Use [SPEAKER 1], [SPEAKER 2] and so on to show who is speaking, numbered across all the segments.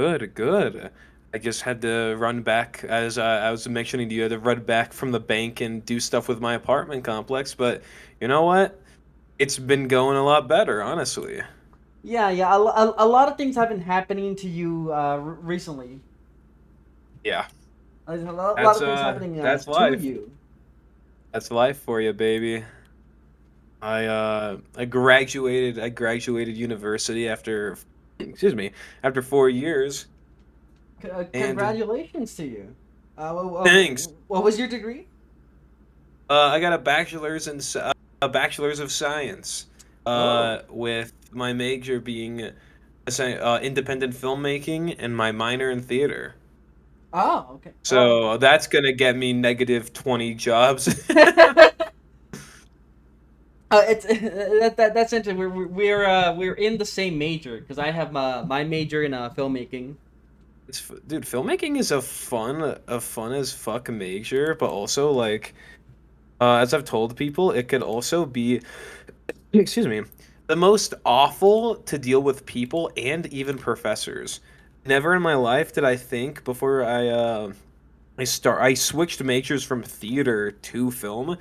[SPEAKER 1] Good, good. I just had to run back, as I was mentioning to you, I had to run back from the bank and do stuff with my apartment complex. But you know what? It's been going a lot better, honestly.
[SPEAKER 2] Yeah, yeah. A lot of things have been happening to you recently.
[SPEAKER 1] Yeah,
[SPEAKER 2] There's a lot
[SPEAKER 1] that's
[SPEAKER 2] of things happening
[SPEAKER 1] that's
[SPEAKER 2] to
[SPEAKER 1] life.
[SPEAKER 2] you.
[SPEAKER 1] That's life for you, baby. I graduated university after excuse me, after 4 years. And
[SPEAKER 2] Congratulations to you.
[SPEAKER 1] thanks.
[SPEAKER 2] What was your degree?
[SPEAKER 1] I got a a bachelor's of science,
[SPEAKER 2] Oh,
[SPEAKER 1] with my major being independent filmmaking and my minor in theater.
[SPEAKER 2] okay. Oh.
[SPEAKER 1] So that's gonna get me -20 jobs.
[SPEAKER 2] It's that's interesting. We're in the same major because I have my major in filmmaking.
[SPEAKER 1] Dude, filmmaking is a fun as fuck major, but also like, as I've told people, it could also be, excuse me, the most awful to deal with people and even professors. Never in my life did I think before I switched majors from theater to film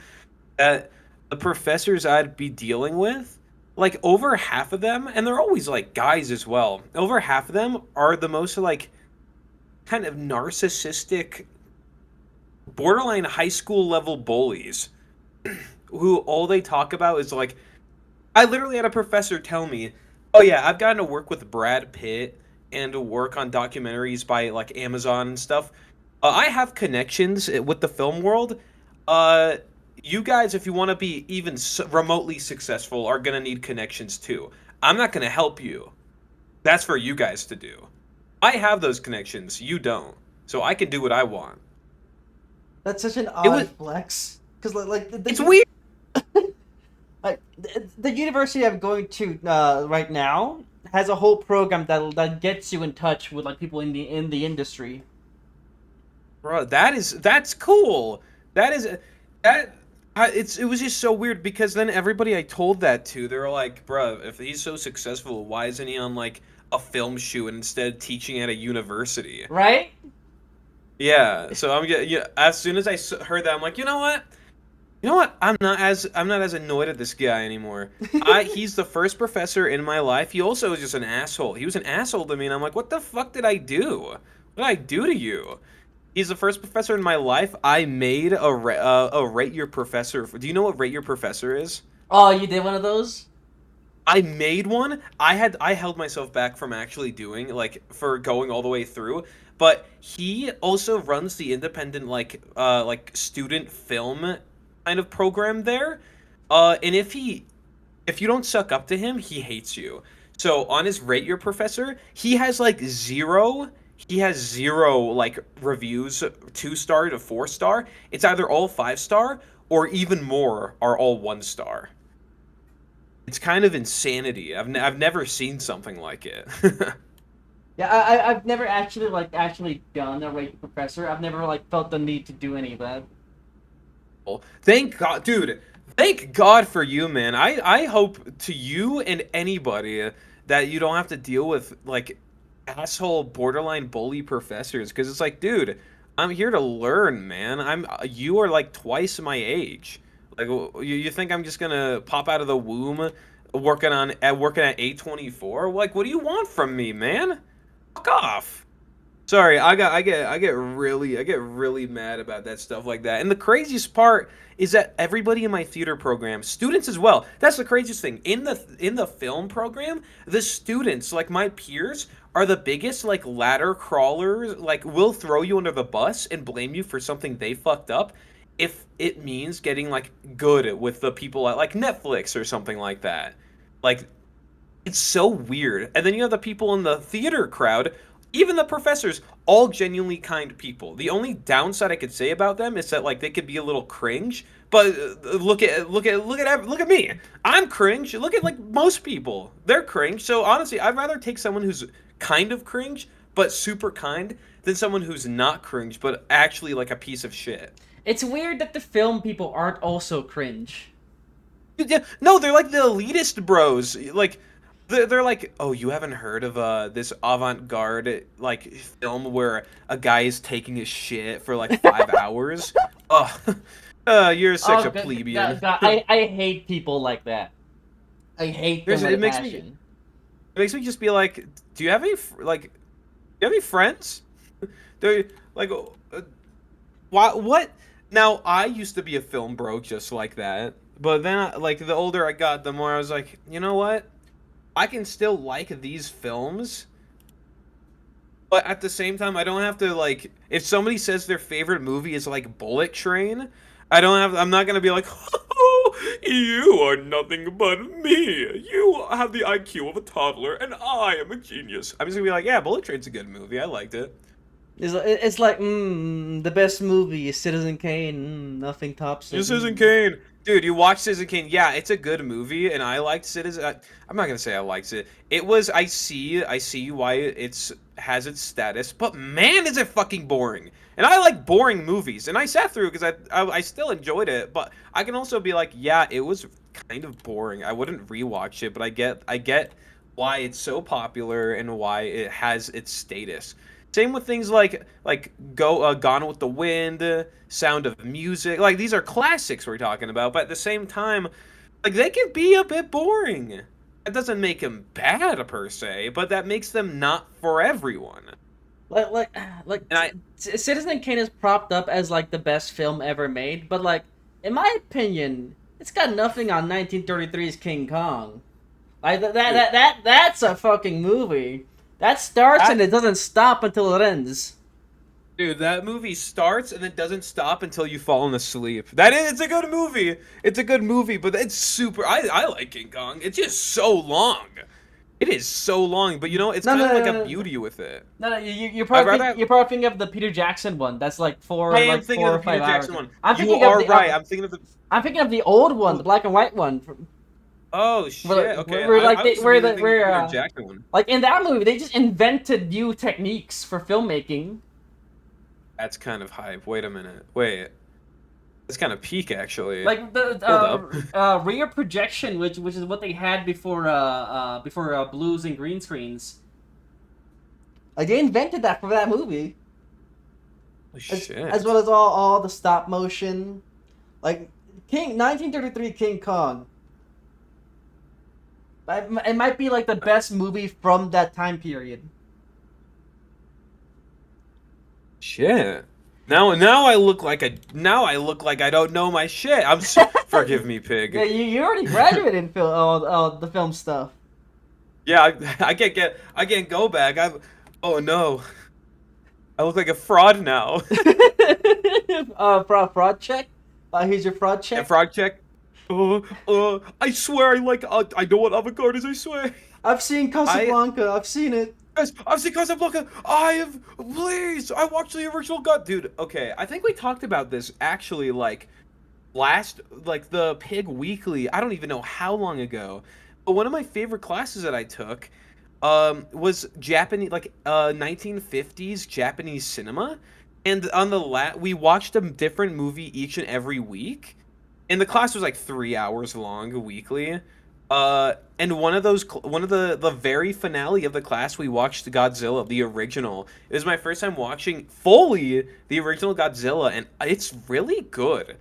[SPEAKER 1] that the professors I'd be dealing with, like over half of them, and they're always like guys as well. Over half of them are the most like kind of narcissistic, borderline high school level bullies who all they talk about is like, I literally had a professor tell me, "Oh yeah, I've gotten to work with Brad Pitt and to work on documentaries by like Amazon and stuff. I have connections with the film world. Uh, you guys, if you want to be even remotely successful, are gonna need connections too. I'm not gonna help you. That's for you guys to do. I have those connections. You don't, so I can do what I want."
[SPEAKER 2] That's such an
[SPEAKER 1] It was.
[SPEAKER 2] odd flex because like
[SPEAKER 1] It's weird.
[SPEAKER 2] the university I'm going to right now has a whole program that gets you in touch with like people in the industry.
[SPEAKER 1] Bro, that's cool. That is that it was just so weird because then everybody I told that to, they were like, "Bro, if he's so successful, why isn't he on like a film shoot and instead teaching at a university?"
[SPEAKER 2] Right?
[SPEAKER 1] Yeah, so I'm getting, yeah, as soon as heard that, I'm like, "You know what? You know what? I'm not as annoyed at this guy anymore. I He's the first professor in my life. He also was just an asshole. He was an asshole to me, and I'm like, "What the fuck did I do? What did I do to you?" He's the first professor in my life. I made a rate your professor. Do you know what rate your professor is?
[SPEAKER 2] Oh, you did one of those?
[SPEAKER 1] I made one. I held myself back from actually doing like for going all the way through, but he also runs the independent like student film kind of program there. And if you don't suck up to him, he hates you. So on his rate your professor, he has zero like reviews, 2 star to 4 star. It's either all 5 star or even more are all 1 star. It's kind of insanity. I've never seen something like it.
[SPEAKER 2] Yeah, I've never actually done a rate professor. I've never like felt the need to do any of that.
[SPEAKER 1] Thank God, dude. Thank God for you, man. I hope to you and anybody that you don't have to deal with like asshole borderline bully professors because it's like, dude, I'm here to learn, man. You are like twice my age. Like you think I'm just gonna pop out of the womb working at 824? Like what do you want from me, man? Fuck off. Sorry, I get really mad about that stuff like that. And the craziest part is that everybody in my theater program, students as well. That's the craziest thing. In the film program, the students, like my peers, are the biggest like ladder crawlers, like will throw you under the bus and blame you for something they fucked up if it means getting like good with the people at like Netflix or something like that. Like it's so weird. And then you have the people in the theater crowd, even the professors, all genuinely kind people. The only downside I could say about them is that like they could be a little cringe. But look at me. I'm cringe. Look at like most people. They're cringe. So honestly, I'd rather take someone who's kind of cringe but super kind than someone who's not cringe but actually like a piece of shit.
[SPEAKER 2] It's weird that the film people aren't also cringe.
[SPEAKER 1] Yeah, no, they're like the elitist bros. Like they're like, oh, you haven't heard of this avant-garde like film where a guy is taking a shit for like 5 hours? Oh, you're such
[SPEAKER 2] Oh,
[SPEAKER 1] a
[SPEAKER 2] God,
[SPEAKER 1] plebeian.
[SPEAKER 2] God, God, I hate people like that. I hate them
[SPEAKER 1] There's
[SPEAKER 2] with a
[SPEAKER 1] it
[SPEAKER 2] passion.
[SPEAKER 1] makes me just be like, do you have any like, do you have any friends? Do like, what? Now I used to be a film bro just like that, but then like the older I got, the more I was like, you know what? I can still like these films, but at the same time, I don't have to like. If somebody says their favorite movie is like Bullet Train, I don't have. I'm not gonna be like, oh, you are nothing but me. You have the IQ of a toddler, and I am a genius. I'm just gonna be like, yeah, Bullet Train's a good movie. I liked it.
[SPEAKER 2] It's like the best movie is Citizen Kane. Nothing tops
[SPEAKER 1] You
[SPEAKER 2] it.
[SPEAKER 1] Citizen Kane, dude. You watch Citizen Kane? Yeah, it's a good movie, and I liked Citizen. I'm not gonna say I liked it. It was. I see why it's has its status, but man, is it fucking boring. And I like boring movies, and I sat through because I still enjoyed it, but I can also be like, yeah, it was kind of boring. I wouldn't rewatch it, but I get why it's so popular and why it has its status. Same with things like Go Gone with the Wind, Sound of Music. Like these are classics we're talking about, but at the same time, like they can be a bit boring. That doesn't make them bad per se, but that makes them not for everyone.
[SPEAKER 2] Like like like
[SPEAKER 1] And I
[SPEAKER 2] Citizen Kane is propped up as like the best film ever made, but like in my opinion, it's got nothing on 1933's King Kong. Like
[SPEAKER 1] dude,
[SPEAKER 2] that's a fucking movie. That starts and
[SPEAKER 1] that
[SPEAKER 2] it doesn't stop until it ends.
[SPEAKER 1] that movie starts and it doesn't stop until you fallen asleep. That is, it's a good movie. It's a good movie, but it's super. I like King Kong. It's just so long. It is so long, but you know, it's
[SPEAKER 2] No,
[SPEAKER 1] kind
[SPEAKER 2] no,
[SPEAKER 1] of
[SPEAKER 2] no,
[SPEAKER 1] like a
[SPEAKER 2] no, no.
[SPEAKER 1] beauty with it.
[SPEAKER 2] No,
[SPEAKER 1] I'd rather have,
[SPEAKER 2] you're probably thinking of the Peter Jackson one. That's
[SPEAKER 1] I am
[SPEAKER 2] like
[SPEAKER 1] thinking of
[SPEAKER 2] four
[SPEAKER 1] the
[SPEAKER 2] or
[SPEAKER 1] Peter
[SPEAKER 2] five hours.
[SPEAKER 1] Jackson one.
[SPEAKER 2] I'm
[SPEAKER 1] You
[SPEAKER 2] thinking of
[SPEAKER 1] are
[SPEAKER 2] the
[SPEAKER 1] right. I'm thinking of the.
[SPEAKER 2] I'm thinking of the old one, the
[SPEAKER 1] Oh,
[SPEAKER 2] black and white one,
[SPEAKER 1] oh shit. Okay,
[SPEAKER 2] where like
[SPEAKER 1] I
[SPEAKER 2] they
[SPEAKER 1] was immediately thinking of the
[SPEAKER 2] where
[SPEAKER 1] Peter Jackson one.
[SPEAKER 2] like in that movie they just invented new techniques for filmmaking.
[SPEAKER 1] That's kind of hype. Wait a minute. Wait, that's kind of peak actually.
[SPEAKER 2] Like the
[SPEAKER 1] Hold up.
[SPEAKER 2] rear projection, which is what they had before blues and green screens. Like they invented that for that movie,
[SPEAKER 1] Holy
[SPEAKER 2] as well
[SPEAKER 1] shit.
[SPEAKER 2] as all the stop motion. Like 1933 King Kong. It might be like the best movie from that time period.
[SPEAKER 1] Shit. Now I look like I don't know my shit. Forgive me,
[SPEAKER 2] Yeah,
[SPEAKER 1] pig.
[SPEAKER 2] you already graduated in film, the film stuff.
[SPEAKER 1] Yeah, I can't go back. Oh no. I look like a fraud now.
[SPEAKER 2] Fraud check. Here's your fraud
[SPEAKER 1] Yeah,
[SPEAKER 2] check.
[SPEAKER 1] frog check. I swear I know what avant-garde is, I swear.
[SPEAKER 2] I've seen
[SPEAKER 1] I
[SPEAKER 2] Casablanca. I've seen it.
[SPEAKER 1] Guys, I've seen Casablanca. Please, I watched the original God, dude. Okay, I think we talked about this actually, like last, like the Pig Weekly. I don't even know how long ago, but one of my favorite classes that I took, was Japanese, like 1950s Japanese cinema, and on we watched a different movie each and every week, and the class was like 3 hours long weekly. And one of the very finale of the class, we watched Godzilla, the original. It was my first time watching fully the original Godzilla, and it's really good.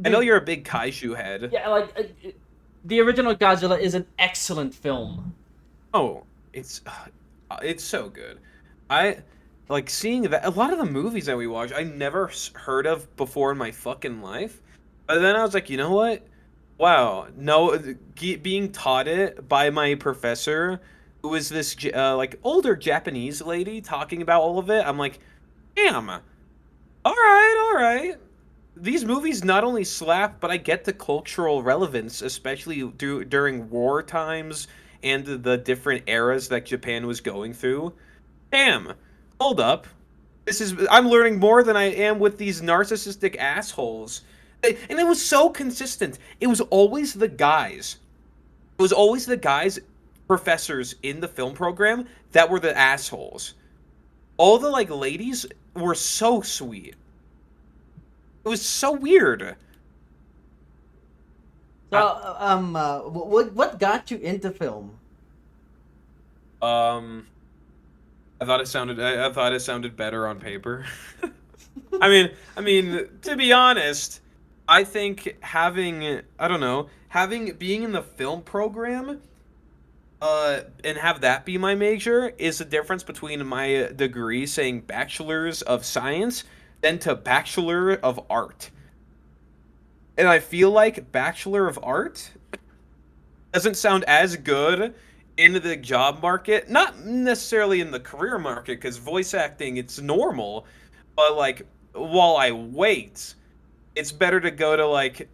[SPEAKER 1] I know
[SPEAKER 2] Dude,
[SPEAKER 1] you're a big kaiju head.
[SPEAKER 2] yeah, like the original Godzilla is an excellent film.
[SPEAKER 1] Oh, it's so good. I like seeing that a lot of the movies that we watch I never heard of before in my fucking life. But then I was like, you know what? Wow, no, being taught it by my professor, who was this like older Japanese lady talking about all of it. I'm like, damn. All right. These movies not only slap, but I get the cultural relevance, especially during war times and the different eras that Japan was going through. Damn. Hold up. I'm learning more than I am with these narcissistic assholes. And it was so consistent. It was always the guys. It was always the guys, professors in the film program that were the assholes. All the like ladies were so sweet. It was so weird.
[SPEAKER 2] So,
[SPEAKER 1] I,
[SPEAKER 2] what got you into film?
[SPEAKER 1] Um, I thought it sounded better on paper. I mean, to be honest, I think I don't know, having being in the film program, and have that be my major is the difference between my degree saying bachelor's of science than to bachelor of art. And I feel like bachelor of art doesn't sound as good in the job market, not necessarily in the career market, because voice acting it's normal, but like while I wait, it's better to go to like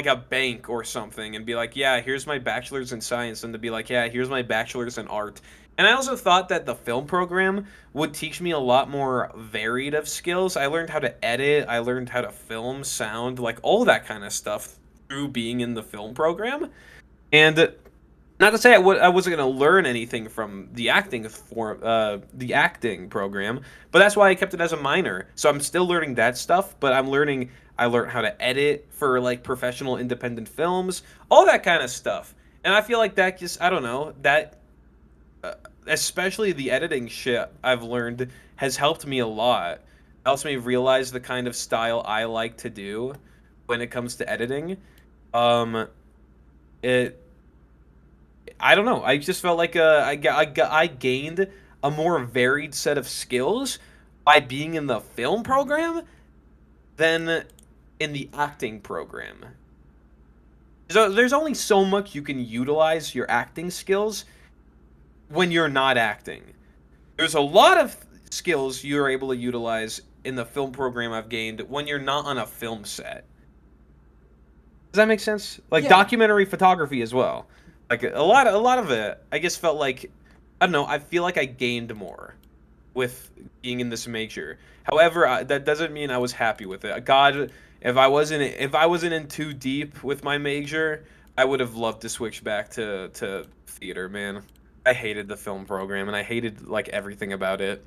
[SPEAKER 1] a bank or something and be like, yeah, here's my bachelor's in science, and to be like, yeah, here's my bachelor's in art. And I also thought that the film program would teach me a lot more varied of skills. I learned how to edit, I learned how to film, sound, like all that kind of stuff through being in the film program. And not to say I wasn't going to learn anything from the acting program, but that's why I kept it as a minor. So I'm still learning that stuff, but I learned how to edit for like professional independent films, all that kind of stuff. And I feel like that just I don't know, that uh, especially the editing shit I've learned has helped me a lot. Helps me realize the kind of style I like to do when it comes to editing. Um, it I don't know. I just felt like I gained a more varied set of skills by being in the film program than in the acting program. So there's only so much you can utilize your acting skills when you're not acting. There's a lot of skills you're able to utilize in the film program I've gained when you're not on a film set. Does that make sense? Like
[SPEAKER 2] Yeah.
[SPEAKER 1] documentary photography as well. Like a lot of it, I just felt like I don't know. I feel like I gained more with being in this major. However, that doesn't mean I was happy with it. God, if I wasn't in too deep with my major, I would have loved to switch back to theater. Man, I hated the film program and I hated like everything about it.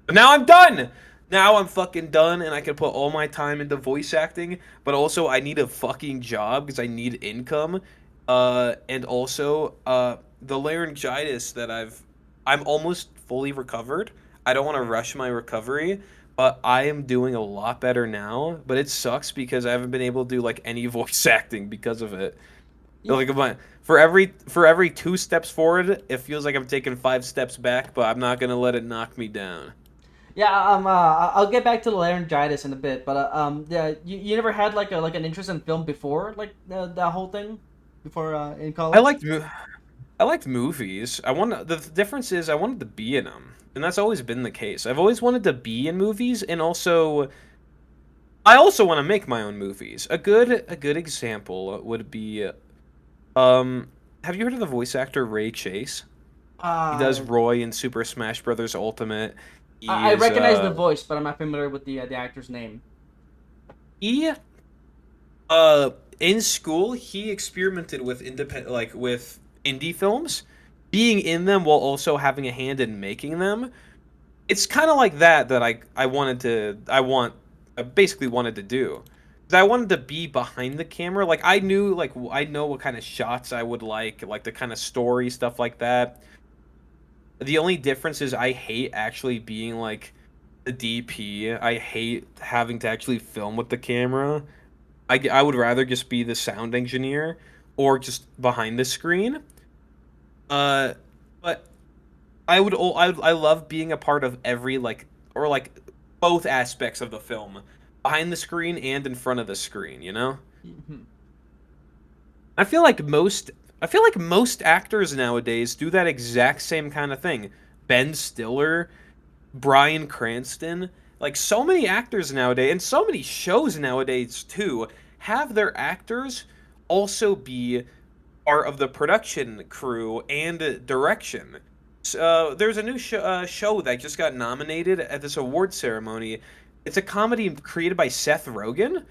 [SPEAKER 1] But now I'm done. Now I'm fucking done, and I can put all my time into voice acting. But also, I need a fucking job because I need income. And also, the laryngitis that I'm almost fully recovered. I don't want to rush my recovery, but I am doing a lot better now. But it sucks because I haven't been able to do like any voice acting because of it.
[SPEAKER 2] Yeah.
[SPEAKER 1] Like for every two steps forward, it feels like I'm taking five steps back. But I'm not gonna let it knock me down.
[SPEAKER 2] Yeah, I'll get back to the laryngitis in a bit, but yeah, you never had like an interest in film before, like that whole thing, before in
[SPEAKER 1] I
[SPEAKER 2] college.
[SPEAKER 1] liked mo- I liked movies. The difference is I wanted to be in them, and that's always been the case. I've always wanted to be in movies, and also I also want to make my own movies. A good example would be um have you heard of the voice actor Ray Chase? He does
[SPEAKER 2] Uh,
[SPEAKER 1] Roy in Super Smash Bros. Ultimate. He
[SPEAKER 2] I
[SPEAKER 1] is
[SPEAKER 2] recognize the voice, but I'm not familiar with the actor's name.
[SPEAKER 1] he uh in school he experimented with with indie films, being in them while also having a hand in making them. It's kind of like that I basically wanted to do. 'Cause I wanted to be behind the camera. Like I know what kind of shots I would like the kind of story stuff like that. The only difference is I hate actually being like the DP. I hate having to actually film with the camera. I would rather just be the sound engineer or just behind the screen. Uh, but I love being a part of every like both aspects of the film, behind the screen and in front of the screen, you know?
[SPEAKER 2] Mhm.
[SPEAKER 1] I feel like most actors nowadays do that exact same kind of thing. Ben Stiller, Bryan Cranston, like so many actors nowadays and so many shows nowadays too have their actors also be part of the production crew and direction. There's a new show that just got nominated at this award ceremony. It's a comedy created by Seth Rogen,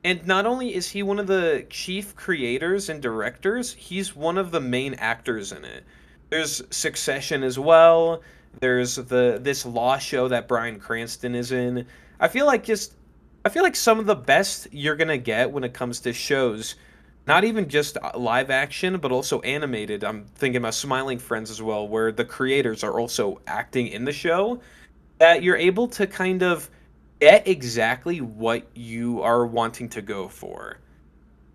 [SPEAKER 1] and not only is he one of the chief creators and directors, he's one of the main actors in it. There's Succession as well. There's this law show that Bryan Cranston is in. I feel like just I feel like some of the best you're gonna get when it comes to shows not even just live action, but also animated. I'm thinking about Smiling Friends as well, where the creators are also acting in the show, that you're able to kind of get exactly what you are wanting to go for.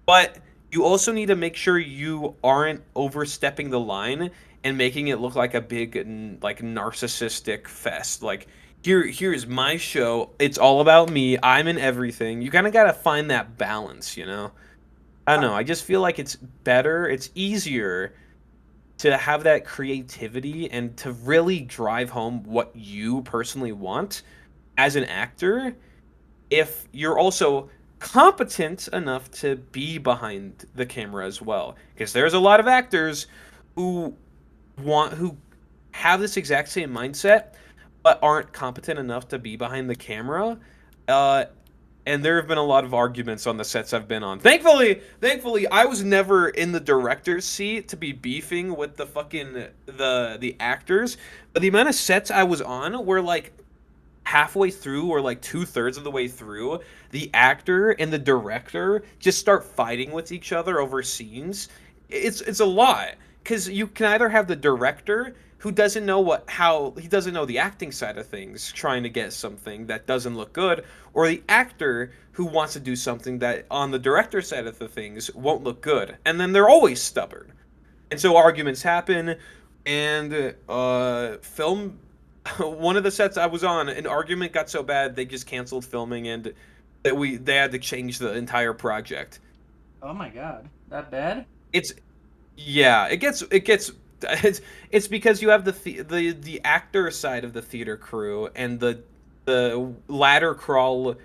[SPEAKER 1] But you also need to make sure you aren't overstepping the line and making it look like a big like narcissistic fest. Like here's my show. It's all about me. I'm in everything. You kind of got to find that balance, you know? I don't
[SPEAKER 2] Uh,
[SPEAKER 1] know. I just feel like it's better, it's easier to have that creativity and to really drive home what you personally want as an actor if you're also competent enough to be behind the camera as well. Because there's a lot of actors who who have this exact same mindset but aren't competent enough to be behind the camera. Uh, and there have been a lot of arguments on the sets I've been on. Thankfully, I was never in the director's seat to be beefing with the fucking the actors. But the amount of sets I was on were like halfway through or like 2/3 of the way through, the actor and the director just start fighting with each other over scenes. It's a lot because you can either have the director who doesn't know how he doesn't know the acting side of things, trying to get something that doesn't look good, or the actor who wants to do something that on the director side of the things won't look good, and then they're always stubborn. And so arguments happen, and film. One of the sets I was on, an argument got so bad they just canceled filming, and they had to change the entire project.
[SPEAKER 2] oh my god, that bad?
[SPEAKER 1] It's yeah, it gets it's because you have the actor side of the theater crew and the ladder crawl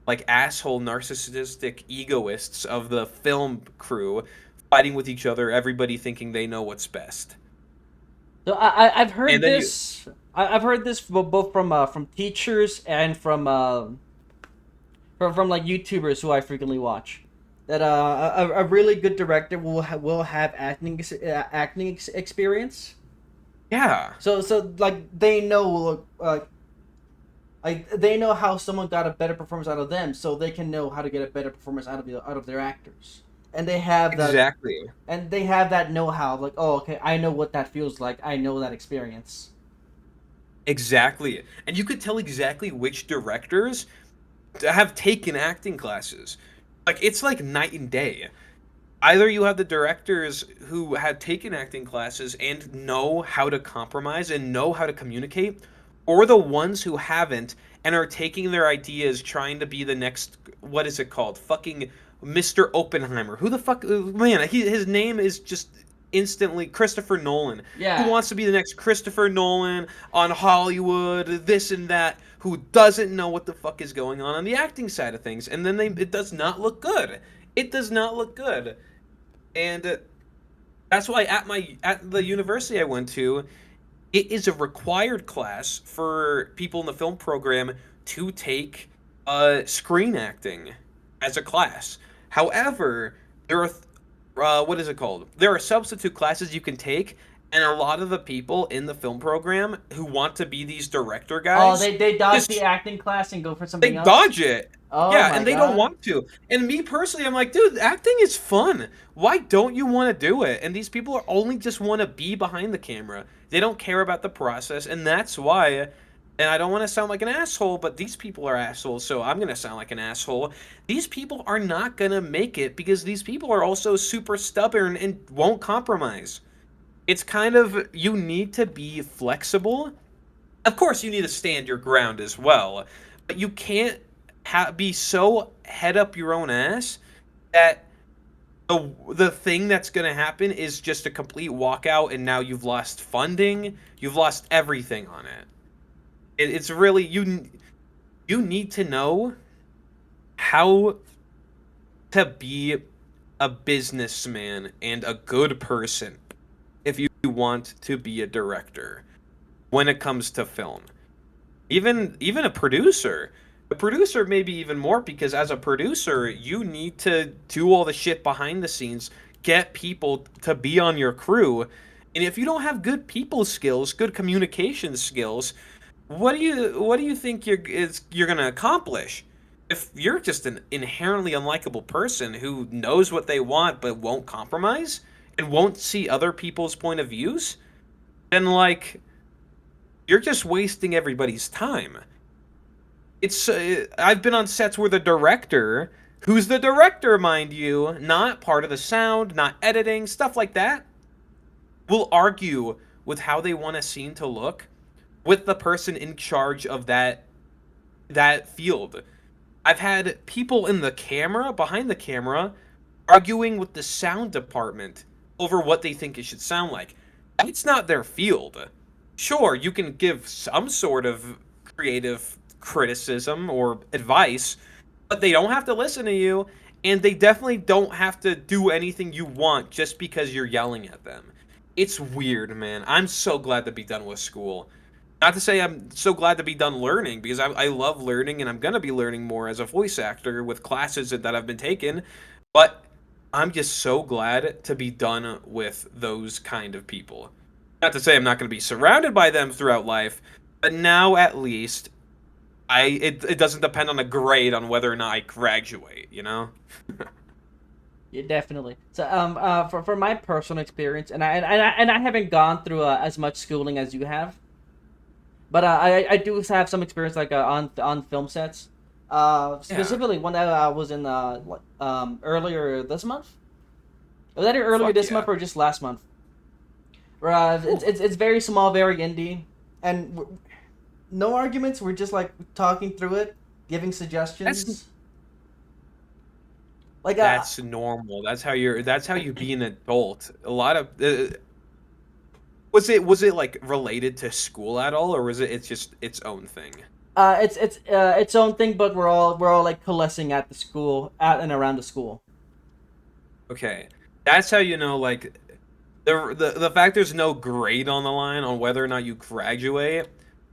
[SPEAKER 1] like asshole narcissistic egoists of the film crew fighting with each other, everybody thinking they know what's best.
[SPEAKER 2] So I've heard
[SPEAKER 1] And then you
[SPEAKER 2] this. I've heard this both from teachers and from like YouTubers who I frequently watch. That a really good director will have experience.
[SPEAKER 1] yeah,
[SPEAKER 2] So like they know like they know how someone got a better performance out of them, so they can know how to get a better performance out of their actors. And
[SPEAKER 1] exactly.
[SPEAKER 2] they have that know how. Like, oh, okay, I know what that feels like. I know that experience.
[SPEAKER 1] Exactly. And you could tell exactly which directors have taken acting classes. Like it's like night and day. Either you have the directors who have taken acting classes and know how to compromise and know how to communicate, or the ones who haven't and are taking their ideas trying to be the next, what is it called? Fucking Mr. Oppenheimer. Who the fuck man, his name is just instantly Christopher Nolan. Who
[SPEAKER 2] Yeah.
[SPEAKER 1] wants to be the next Christopher Nolan on Hollywood, this and that, who doesn't know what the fuck is going on the acting side of things, and then it does not look good. It does not look good. And that's why at the university I went to, it is a required class for people in the film program to take screen acting as a class. However, there are what is it called? There are substitute classes you can take, and a lot of the people in the film program who want to be these director
[SPEAKER 2] Oh,
[SPEAKER 1] guys
[SPEAKER 2] they dodge the
[SPEAKER 1] just
[SPEAKER 2] acting class and go for
[SPEAKER 1] they
[SPEAKER 2] something else.
[SPEAKER 1] dodge it.
[SPEAKER 2] Oh
[SPEAKER 1] Yeah,
[SPEAKER 2] my
[SPEAKER 1] and they don't
[SPEAKER 2] god.
[SPEAKER 1] want to. And me personally, I'm like, dude, acting is fun. Why don't you want to do it? And these people are only just want to be behind the camera. They don't care about the process, and that's why. And I don't want to sound like an asshole, but these people are assholes, so I'm gonna sound like an asshole. These people are not gonna make it because these people are also super stubborn and won't compromise. It's kind of you need to be flexible. Of course, you need to stand your ground as well, but you can't be so head up your own ass that the thing that's going to happen is just a complete walkout, and now you've lost funding, you've lost everything on it. It's really you need to know how to be a businessman and a good person if you want to be a director when it comes to film. Even a producer maybe even more, because as a producer you need to do all the shit behind the scenes, get people to be on your crew, and if you don't have good people skills, good communication skills, what do you think you're gonna accomplish? if you're just an inherently unlikable person who knows what they want but won't compromise and won't see other people's point of views, then like you're just wasting everybody's time. It's I've been on sets where the director, who's the director, mind you, not part of the sound, not editing, stuff like that, will argue with how they want a scene to look with the person in charge of that field. I've had people in the camera, behind the camera, arguing with the sound department over what they think it should sound like. It's not their field. Sure, you can give some sort of creative criticism or advice, but they don't have to listen to you, and they definitely don't have to do anything you want just because you're yelling at them. It's weird, man. I'm so glad to be done with school. Not to say I'm so glad to be done learning, because I love learning and I'm going to be learning more as a voice actor with classes that I've been taking, but I'm just so glad to be done with those kind of people. Not to say I'm not going to be surrounded by them throughout life, but now at least it doesn't depend on a grade on whether or not I graduate, you know?
[SPEAKER 2] Yeah, definitely. So, for my personal experience, and I haven't gone through as much schooling as you have, but I do have some experience like on film sets.
[SPEAKER 1] Yeah.
[SPEAKER 2] Specifically one that was in earlier this month. Was that earlier
[SPEAKER 1] Fuck
[SPEAKER 2] this
[SPEAKER 1] yeah.
[SPEAKER 2] month or just last month? Where
[SPEAKER 1] Cool.
[SPEAKER 2] it's very small, very indie, and no arguments. We're just like talking through it, giving
[SPEAKER 1] That's
[SPEAKER 2] suggestions. Like
[SPEAKER 1] that's normal. That's how you be an adult. A lot of was it like related to school at all, or was it's just its own thing?
[SPEAKER 2] it's its own thing, but we're all like coalescing at the school, at and around the school.
[SPEAKER 1] Okay. That's how you know like the fact there's no grade on the line on whether or not you graduate.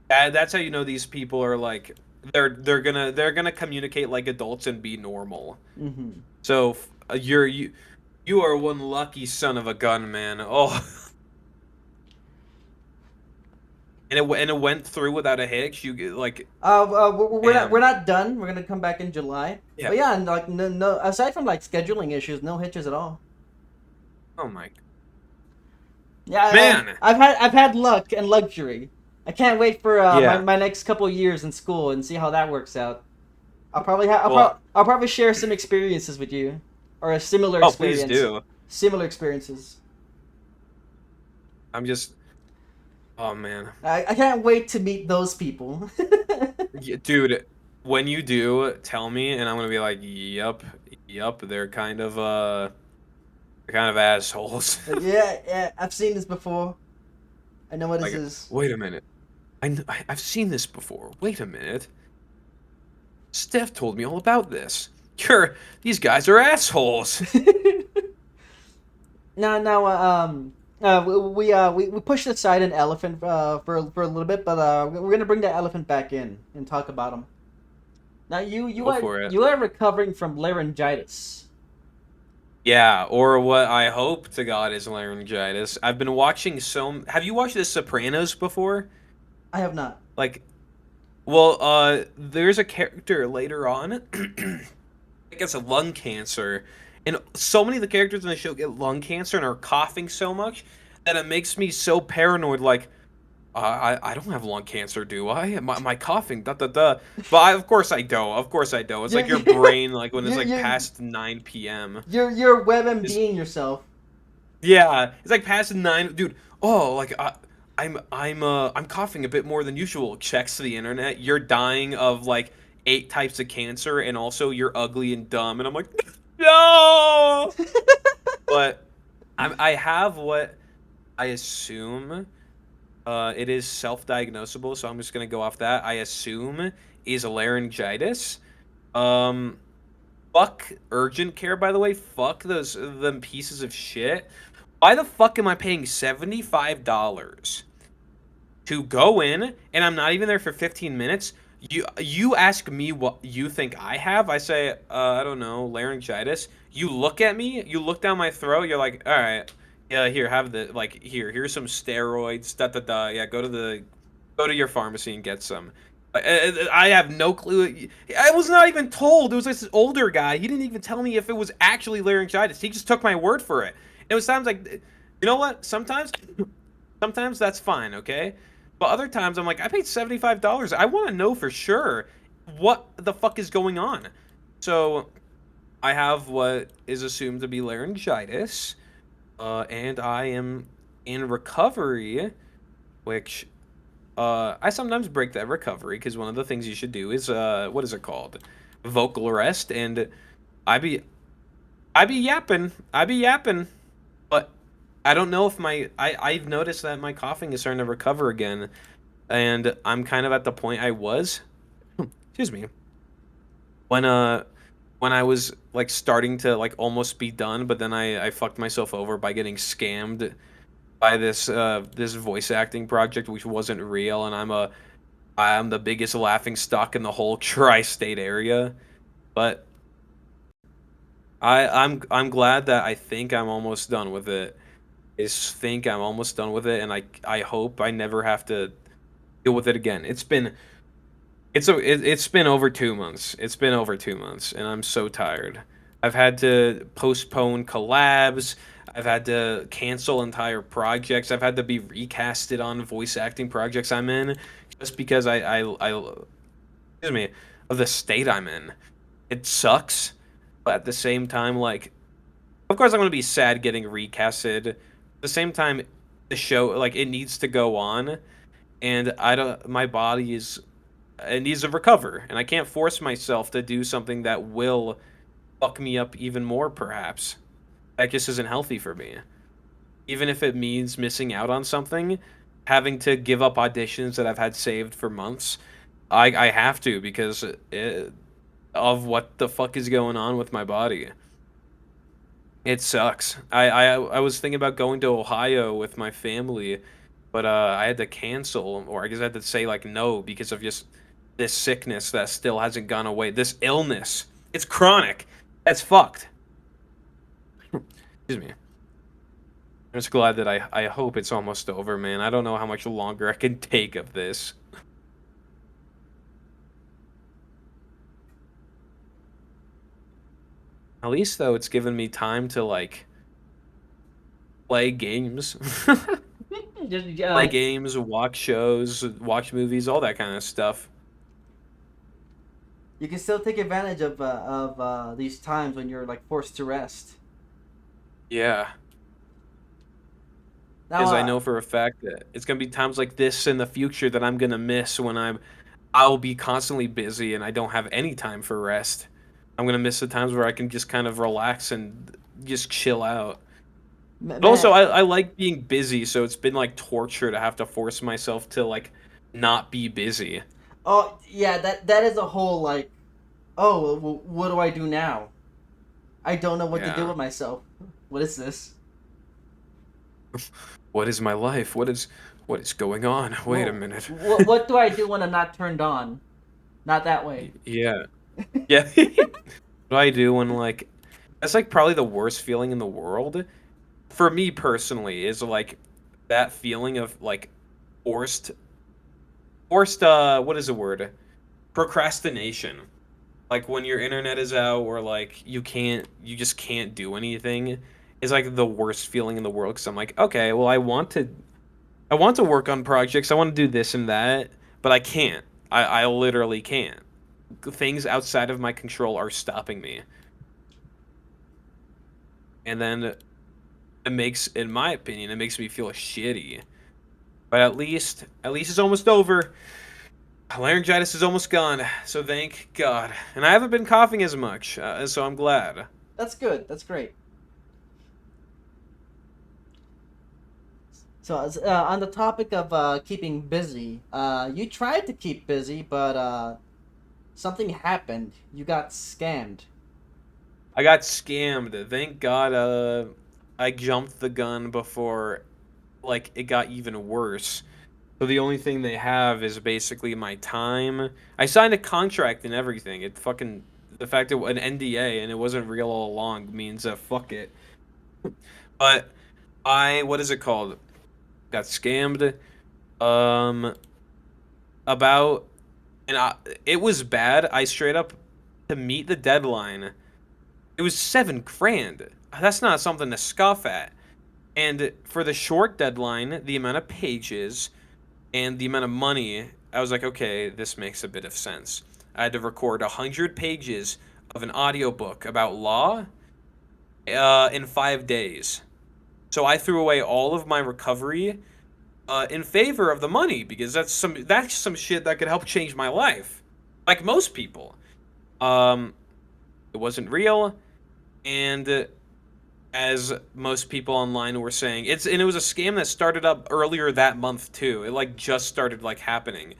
[SPEAKER 1] That's how you know these people are like they're gonna communicate like adults and be normal.
[SPEAKER 2] Mm-hmm.
[SPEAKER 1] So you are one lucky son of a gun, man. Oh, and it went through without a hitch. You get like,
[SPEAKER 2] We're
[SPEAKER 1] damn,
[SPEAKER 2] not done. We're gonna come back in July.
[SPEAKER 1] yeah.
[SPEAKER 2] But yeah, and like no aside from like scheduling issues, no hitches at all.
[SPEAKER 1] Oh my
[SPEAKER 2] Yeah,
[SPEAKER 1] man.
[SPEAKER 2] I've had luck and luxury. I can't wait for
[SPEAKER 1] Yeah.
[SPEAKER 2] my next couple years in school and see how that works out.
[SPEAKER 1] Well,
[SPEAKER 2] I'll probably share some experiences with you, or a similar
[SPEAKER 1] oh, please
[SPEAKER 2] experience,
[SPEAKER 1] do.
[SPEAKER 2] similar experiences.
[SPEAKER 1] I'm just, oh man,
[SPEAKER 2] I can't wait to meet those people.
[SPEAKER 1] yeah, dude. When you do, tell me, and I'm gonna be like, yup, yup. They're kind of assholes.
[SPEAKER 2] Like, yeah, yeah, I've seen this before. I know what this
[SPEAKER 1] Like,
[SPEAKER 2] is.
[SPEAKER 1] wait a minute. I've seen this before. Wait a minute. Steph told me all about this. These guys are assholes.
[SPEAKER 2] Now, we pushed aside an elephant for a little bit, but we're gonna bring the elephant back in and talk about him. Now,
[SPEAKER 1] Go for it.
[SPEAKER 2] you are recovering from laryngitis.
[SPEAKER 1] Yeah, or what I hope to God is laryngitis. I've been watching so. Have you watched The Sopranos before?
[SPEAKER 2] I have not.
[SPEAKER 1] Like, well, there's a character later on. I guess a lung cancer, and so many of the characters in the show get lung cancer and are coughing so much that it makes me so paranoid. Like, I don't have lung cancer, do I? My coughing, da da da. But of course I don't. Of course I don't. It's
[SPEAKER 2] You're
[SPEAKER 1] like your brain, like when it's like
[SPEAKER 2] you're
[SPEAKER 1] past 9 p.m.
[SPEAKER 2] you're
[SPEAKER 1] Just
[SPEAKER 2] WebMDing yourself.
[SPEAKER 1] yeah, it's like past nine, dude. Oh, like I'm coughing a bit more than usual. Checks to the internet. You're dying of like 8 types of cancer, and also you're ugly and dumb. And I'm like, no. But I have what I assume. It is self-diagnosable, so I'm just gonna go off that. I assume is laryngitis. Um, fuck urgent care, by the way. Fuck those them pieces of shit. Why the fuck am I paying $75 to go in and I'm not even there for 15 minutes? You ask me what you think I have. I say, I don't know, laryngitis. You look at me, you look down my throat, you're like, all right, yeah, here, have the here's some steroids, da da da. Yeah, go to your pharmacy and get some. I have no clue. I was not even told. It was this older guy. He didn't even tell me if it was actually laryngitis. He just took my word for it. And it was times like, you know what? Sometimes that's fine, okay? But other times I'm like, I paid $75. I want to know for sure what the fuck is going on. So I have what is assumed to be laryngitis, and I am in recovery, which I sometimes break that recovery because one of the things you should do is what is it called? Vocal rest, and I be I be yapping, but I don't know if I've noticed that my coughing is starting to recover again, and I'm kind of at the point I was, excuse me, when when I was like starting to like almost be done, but then I fucked myself over by getting scammed by this voice acting project which wasn't real, and I'm the biggest laughing stock in the whole tri-state area. But I'm glad that I think I'm almost done with it. Think I'm almost done with it, and I hope I never have to deal with it again. It's been over 2 months. It's been over 2 months, and I'm so tired. I've had to postpone collabs. I've had to cancel entire projects. I've had to be recasted on voice acting projects I'm in just because I excuse me, of the state I'm in. It sucks, but at the same time, like, of course I'm gonna be sad getting recasted. At the same time, the show, like, it needs to go on, and I don't. My body is it needs to recover, and I can't force myself to do something that will fuck me up even more. Perhaps that just isn't healthy for me. Even if it means missing out on something, having to give up auditions that I've had saved for months. I have to because of what the fuck is going on with my body. It sucks. I was thinking about going to Ohio with my family, but I had to cancel, or I guess I had to say like no because of just this sickness that still hasn't gone away. This illness. It's chronic. That's fucked. Excuse me. I'm just glad that I hope it's almost over, man. I don't know how much longer I can take of this. At least though, it's given me time to like play games.
[SPEAKER 2] Just,
[SPEAKER 1] Play games, watch shows, watch movies, all that kind of stuff.
[SPEAKER 2] you can still take advantage of these times when you're like forced to rest.
[SPEAKER 1] Yeah,
[SPEAKER 2] Now,
[SPEAKER 1] because I know for a fact that it's gonna be times like this in the future that I'm gonna miss when I'll be constantly busy and I don't have any time for rest. I'm gonna miss the times where I can just kind of relax and just chill out. But also,
[SPEAKER 2] man,
[SPEAKER 1] I like being busy, so it's been like torture to have to force myself to like not be busy.
[SPEAKER 2] oh yeah, that is a whole like, oh, what do I do now? I don't know what to do
[SPEAKER 1] Yeah.
[SPEAKER 2] with myself. What is this?
[SPEAKER 1] What is my life? What is going on? Wait a
[SPEAKER 2] Well,
[SPEAKER 1] minute.
[SPEAKER 2] what do I do when I'm not turned on? Not that way.
[SPEAKER 1] Yeah. Yeah. What do I do when like that's like probably the worst feeling in the world for me personally is like that feeling of like forced what is the word? Procrastination. Like when your internet is out or like you just can't do anything is like the worst feeling in the world because I'm like, okay, well I want to work on projects. I want to do this and that, but I can't. I literally can't. Things outside of my control are stopping me. And then in my opinion, it makes me feel shitty. But at least it's almost over. Laryngitis is almost gone, so thank God. And I haven't been coughing as much, so I'm glad.
[SPEAKER 2] That's good. That's great. So, on the topic of keeping busy, you tried to keep busy, but something happened. You got scammed.
[SPEAKER 1] I got scammed. Thank God I jumped the gun before like it got even worse. So the only thing they have is basically my time. I signed a contract and everything. It fucking the fact that an NDA and it wasn't real all along means fuck it. But I what is it called? Got scammed. Um about and it was bad. I straight up to meet the deadline. It was 7 grand. That's not something to scoff at. And for the short deadline, the amount of pages and the amount of money, I was like, okay, this makes a bit of sense. I had to record 100 pages of an audiobook about law in 5 days. So I threw away all of my recovery in favor of the money because that's some shit that could help change my life, like most people. Um, it wasn't real, and as most people online were saying, it was a scam that started up earlier that month too. It like just started like happening.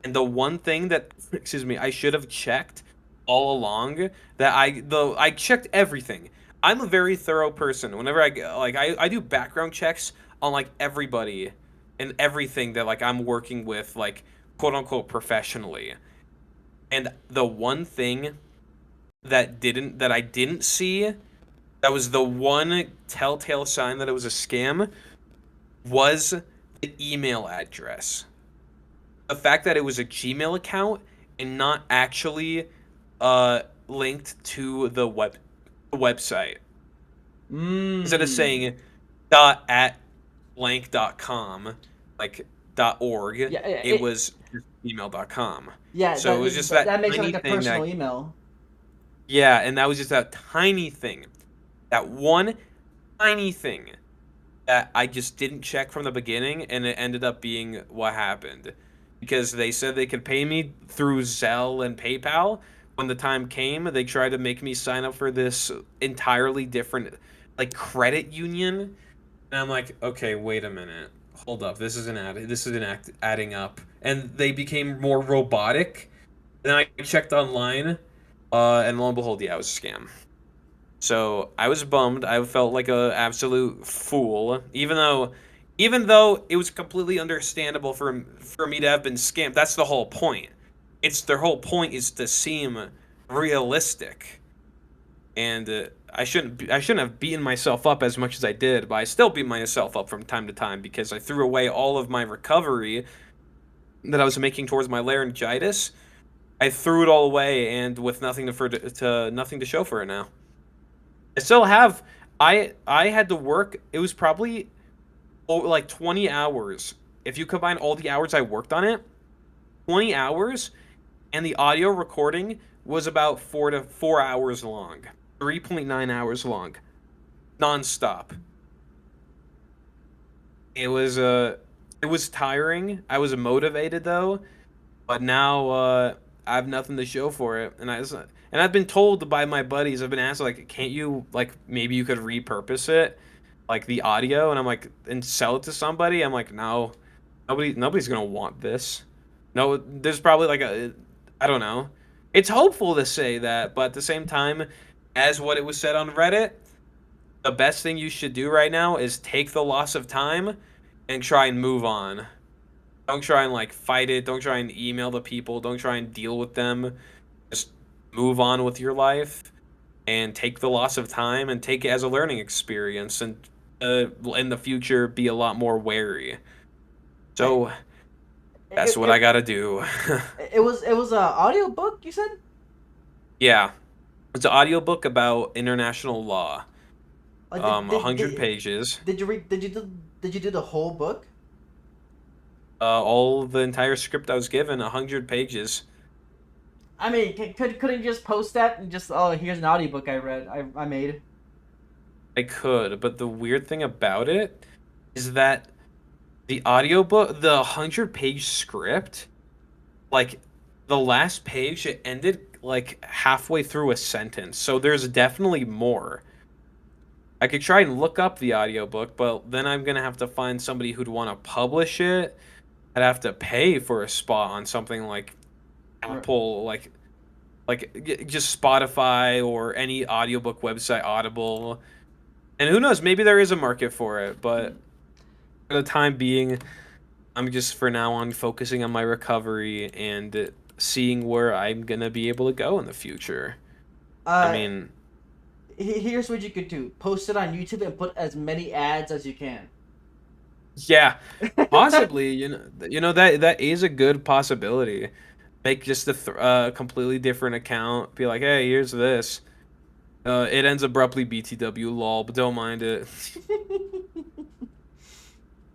[SPEAKER 1] And the one thing that excuse me, I should have checked all along that I checked everything. I'm a very thorough person. Whenever I do background checks on like everybody and everything that like I'm working with like quote unquote professionally. And the one thing that I didn't see, that was the one telltale sign that it was a scam, was the email address. The fact that it was a Gmail account and not actually linked to the website. Instead of
[SPEAKER 2] Mm.
[SPEAKER 1] saying dot at blank dot com, like dot org,
[SPEAKER 2] Yeah.
[SPEAKER 1] it was just email.com.
[SPEAKER 2] Yeah.
[SPEAKER 1] So it was just that
[SPEAKER 2] That makes it like
[SPEAKER 1] tiny
[SPEAKER 2] a
[SPEAKER 1] thing
[SPEAKER 2] personal
[SPEAKER 1] that,
[SPEAKER 2] email.
[SPEAKER 1] yeah, and that was just that tiny thing. That one tiny thing that I just didn't check from the beginning, and it ended up being what happened. Because they said they could pay me through Zelle and PayPal. When the time came, they tried to make me sign up for this entirely different, like, credit union. And I'm like, okay, wait a minute. Hold up. This isn't adding up. And they became more robotic. Then I checked online, and lo and behold, yeah, it was a scam. So I was bummed. I felt like a absolute fool, even though it was completely understandable for me to have been scammed. That's the whole point. It's their whole point is to seem realistic, and I shouldn't have beaten myself up as much as I did, but I still beat myself up from time to time because I threw away all of my recovery that I was making towards my laryngitis. I threw it all away, and with nothing to show for it now. I still have. I had to work. It was probably like 20 hours. If you combine all the hours I worked on it, 20 hours, and the audio recording was about 4 hours long, 3.9 hours long, nonstop. It was it was tiring. I was motivated though, but now I have nothing to show for it, and I've been told by my buddies. I've been asked like, can't you like maybe you could repurpose it, like the audio, and I'm like, and sell it to somebody. I'm like, no, nobody's gonna want this. No, there's probably like I don't know. It's hopeful to say that, but at the same time, as what it was said on Reddit, the best thing you should do right now is take the loss of time and try and move on. Don't try and like fight it. Don't try and email the people. Don't try and deal with them. Just move on with your life and take the loss of time and take it as a learning experience and in the future be a lot more wary.
[SPEAKER 2] I,
[SPEAKER 1] So that's
[SPEAKER 2] it,
[SPEAKER 1] what I
[SPEAKER 2] it,
[SPEAKER 1] gotta do.
[SPEAKER 2] it was a audio book, you said?
[SPEAKER 1] Yeah, it's an audiobook about international law.
[SPEAKER 2] Like
[SPEAKER 1] 100 pages.
[SPEAKER 2] did you read did you do the whole book?
[SPEAKER 1] All the entire script I was given, 100 pages.
[SPEAKER 2] I mean, couldn't you just post that and just, oh, here's an audiobook I made.
[SPEAKER 1] I could, but the weird thing about it is that the audiobook, the 100 page script, like the last page, it ended like halfway through a sentence. So there's definitely more. I could try and look up the audiobook, but then I'm gonna have to find somebody who'd want to publish it. I'd have to pay for a spot on something like Apple, just Spotify or any audiobook website, Audible. And who knows, maybe there is a market for it, but for the time being, I'm just for now on focusing on my recovery and seeing where I'm gonna be able to go in the future. I
[SPEAKER 2] Uh,
[SPEAKER 1] mean,
[SPEAKER 2] Here's what you could do: post it on YouTube and put as many ads as you can.
[SPEAKER 1] yeah, possibly, that is a good possibility. make just a completely different account. Be like, hey, here's this. It ends abruptly BTW lol, but don't mind it.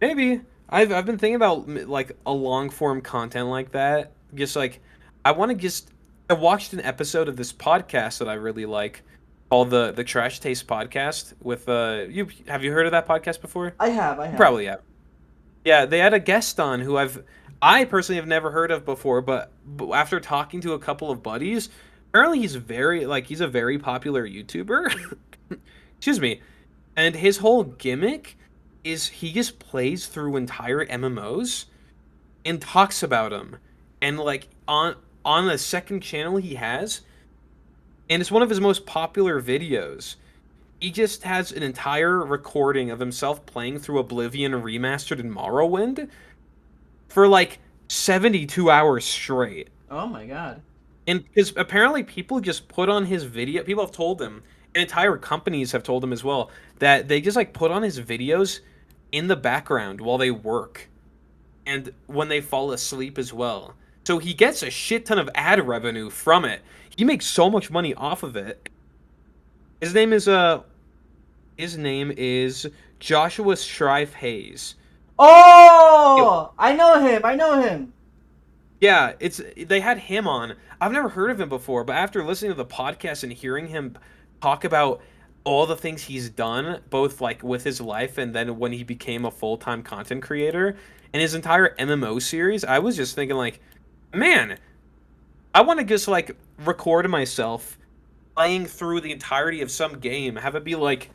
[SPEAKER 1] Maybe I've been thinking about like a long form content like that. Just like I want to just I watched an episode of this podcast that I really like called the Trash Taste Podcast with you have you heard of that podcast before?
[SPEAKER 2] I
[SPEAKER 1] You
[SPEAKER 2] have.
[SPEAKER 1] probably have. Yeah, they had a guest on who I personally have never heard of before, but after talking to a couple of buddies, apparently he's a very popular YouTuber. Excuse me. And his whole gimmick is he just plays through entire MMOs and talks about them. And like on the second channel he has, and it's one of his most popular videos. He just has an entire recording of himself playing through Oblivion remastered in Morrowind for like 72 hours straight.
[SPEAKER 2] Oh my god.
[SPEAKER 1] And because apparently people just put on his video, people have told him, and entire companies have told him as well, that they just like put on his videos in the background while they work and when they fall asleep as well. So he gets a shit ton of ad revenue from it. He makes so much money off of it. His name is his name is Joshua Shrive Hayes.
[SPEAKER 2] Oh, I know him. I know him.
[SPEAKER 1] Yeah, it's they had him on. I've never heard of him before, but after listening to the podcast and hearing him talk about all the things he's done, both like with his life and then when he became a full-time content creator and his entire MMO series, I was just thinking like, man, I want to just like record myself playing through the entirety of some game, have it be like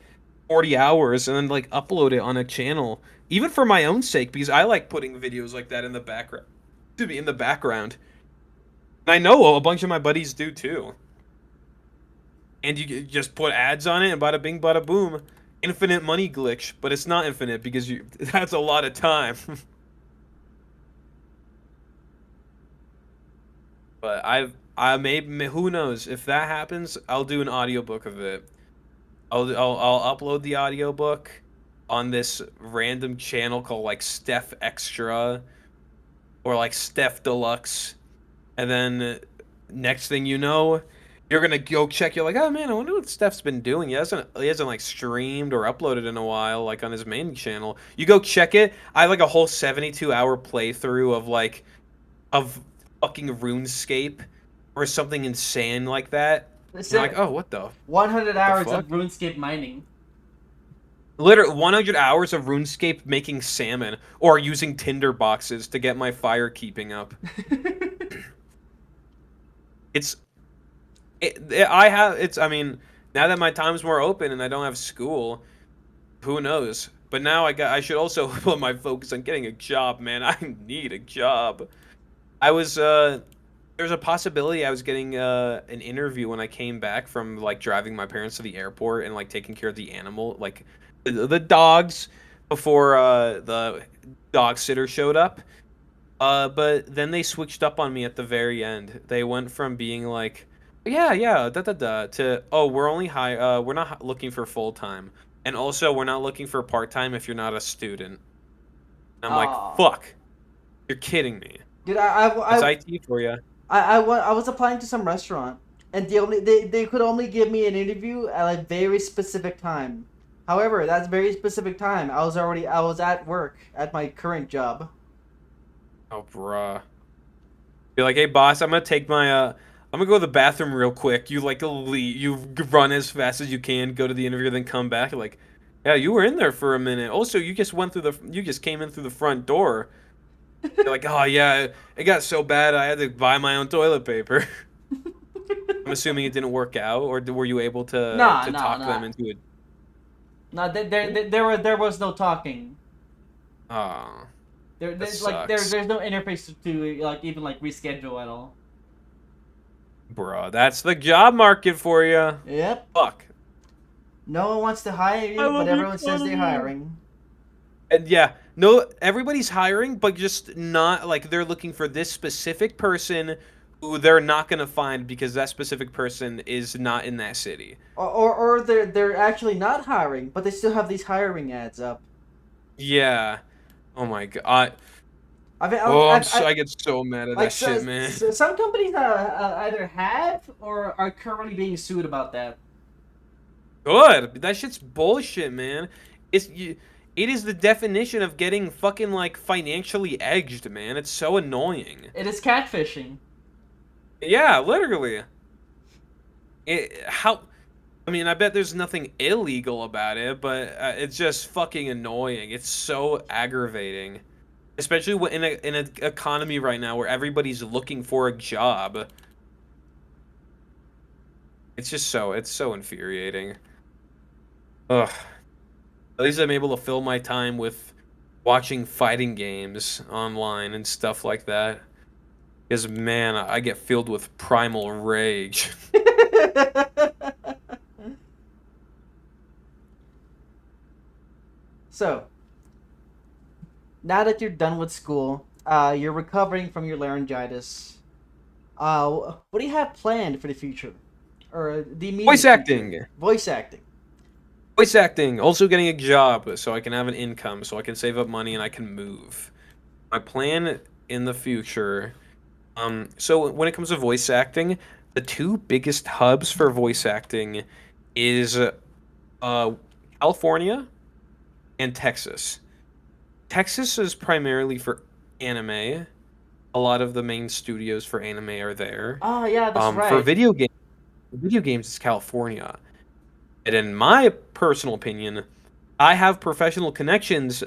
[SPEAKER 1] 40 hours and then like upload it on a channel, even for my own sake because I like putting videos like that in the background to be in the background. And I know a bunch of my buddies do too. And you just put ads on it and bada bing bada boom. Infinite money glitch, but it's not infinite because you that's a lot of time. But I may who knows if that happens, I'll do an audiobook of it. I'll upload the audiobook on this random channel called like Steph Extra or like Steph Deluxe. And then next thing you know, you're gonna go check. You're like, oh man, I wonder what Steph's been doing. He hasn't like streamed or uploaded in a while, like on his main channel. You go check it. I have like a whole 72-hour playthrough of like of fucking RuneScape or something insane like that. And you're like,
[SPEAKER 2] So,
[SPEAKER 1] oh, what100 the
[SPEAKER 2] hours of
[SPEAKER 1] fuck?
[SPEAKER 2] RuneScape mining.
[SPEAKER 1] Literally 100 hours of RuneScape making salmon or using Tinder boxes to get my fire keeping up. It's I have it's I mean now that my time's more open and I don't have school, who knows? But now I should also put my focus on getting a job, man. I need a job. I was there's a possibility I was getting an interview when I came back from like driving my parents to the airport and like taking care of the animal like the dogs before the dog sitter showed up. But then they switched up on me at the very end. They went from being like, yeah, yeah, da da da, to oh, we're not looking for full time, and also we're not looking for part time if you're not a student. And I'm like,
[SPEAKER 2] Oh,
[SPEAKER 1] fuck, you're kidding me.
[SPEAKER 2] dude,
[SPEAKER 1] That's IT for you.
[SPEAKER 2] I was applying to some restaurant, and they could only give me an interview at a very specific time. However, that very specific time, I was at work at my current job.
[SPEAKER 1] Oh, bruh. Be like, hey, boss, I'm gonna go to the bathroom real quick. You like leave, you run as fast as you can, go to the interview, then come back. You're like, yeah, you were in there for a minute. Also, you just came in through the front door. You're like, oh yeah, it got so bad I had to buy my own toilet paper. I'm assuming it didn't work out, or were you able
[SPEAKER 2] Nah,
[SPEAKER 1] to
[SPEAKER 2] nah,
[SPEAKER 1] talk them
[SPEAKER 2] nah.
[SPEAKER 1] into it?
[SPEAKER 2] Nah, there was no talking.
[SPEAKER 1] Oh, that
[SPEAKER 2] There's
[SPEAKER 1] sucks,
[SPEAKER 2] no interface to like even like reschedule at all.
[SPEAKER 1] bro. That's the job market for you.
[SPEAKER 2] Yep.
[SPEAKER 1] Fuck.
[SPEAKER 2] No one wants to hire
[SPEAKER 1] I
[SPEAKER 2] you, but
[SPEAKER 1] love the
[SPEAKER 2] everyone says they're
[SPEAKER 1] economy.
[SPEAKER 2] hiring.
[SPEAKER 1] And yeah, no, everybody's hiring, but just not like they're looking for this specific person who they're not gonna find because that specific person is not in that city.
[SPEAKER 2] Or they're actually not hiring, but they still have these hiring ads up.
[SPEAKER 1] Yeah. Oh my god. I get so mad at
[SPEAKER 2] like
[SPEAKER 1] that shit, man.
[SPEAKER 2] some companies either have or are currently being sued about that.
[SPEAKER 1] Good. That shit's bullshit, man. It is the definition of getting fucking like financially edged, man. It's so annoying.
[SPEAKER 2] It is catfishing.
[SPEAKER 1] Yeah, literally. How I mean, I bet there's nothing illegal about it, but it's just fucking annoying. It's so aggravating, especially in an economy right now where everybody's looking for a job. It's so infuriating. Ugh. At least I'm able to fill my time with watching fighting games online and stuff like that. Because man, I get filled with primal rage.
[SPEAKER 2] So, now that you're done with school, you're recovering from your laryngitis. What do you have planned for the future, or the
[SPEAKER 1] Voice
[SPEAKER 2] immediate future?
[SPEAKER 1] acting.
[SPEAKER 2] Voice acting.
[SPEAKER 1] Voice acting. Also getting a job so I can have an income, so I can save up money and I can move. My plan in the future. So when it comes to voice acting, the two biggest hubs for voice acting is uh, California and Texas. Texas is primarily for anime. A lot of the main studios for anime are there.
[SPEAKER 2] Oh yeah, that's
[SPEAKER 1] For
[SPEAKER 2] right.
[SPEAKER 1] video games it's California. And in my personal opinion, I have professional connections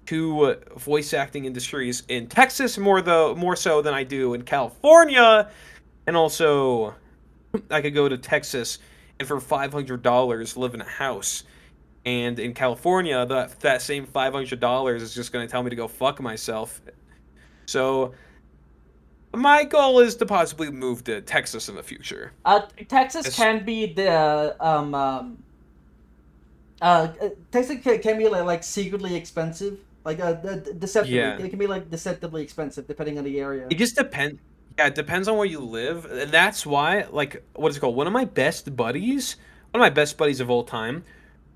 [SPEAKER 1] to voice acting industries in Texas more so than I do in California, and also I could go to Texas and for $500 live in a house. And in California, that same $500 is just going to tell me to go fuck myself. So my goal is to possibly move to Texas in the future.
[SPEAKER 2] Texas
[SPEAKER 1] It's,
[SPEAKER 2] can be the Texas can be like secretly expensive, like deceptively.
[SPEAKER 1] yeah,
[SPEAKER 2] It can be like deceptively expensive depending on the area.
[SPEAKER 1] it just depends. Yeah, it depends on where you live, and that's why, like, what is it called? One of my best buddies of all time,